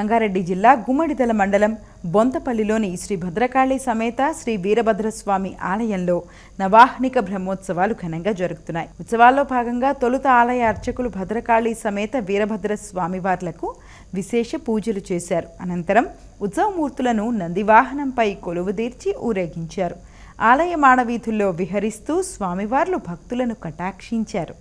రంగారెడ్డి జిల్లా గుమ్మడిదల మండలం బొంతపల్లిలోని శ్రీ భద్రకాళి సమేత శ్రీ వీరభద్రస్వామి ఆలయంలో నవాహ్నిక బ్రహ్మోత్సవాలు ఘనంగా జరుగుతున్నాయి. ఉత్సవాల్లో భాగంగా తొలుత ఆలయ అర్చకులు భద్రకాళి సమేత వీరభద్రస్వామి వార్లకు విశేష పూజలు చేశారు. అనంతరం ఉత్సవమూర్తులను నందివాహనంపై కొలువుదీర్చి ఊరేగించారు. ఆలయ మాడవీధుల్లో విహరిస్తూ స్వామివార్లు భక్తులను కటాక్షించారు.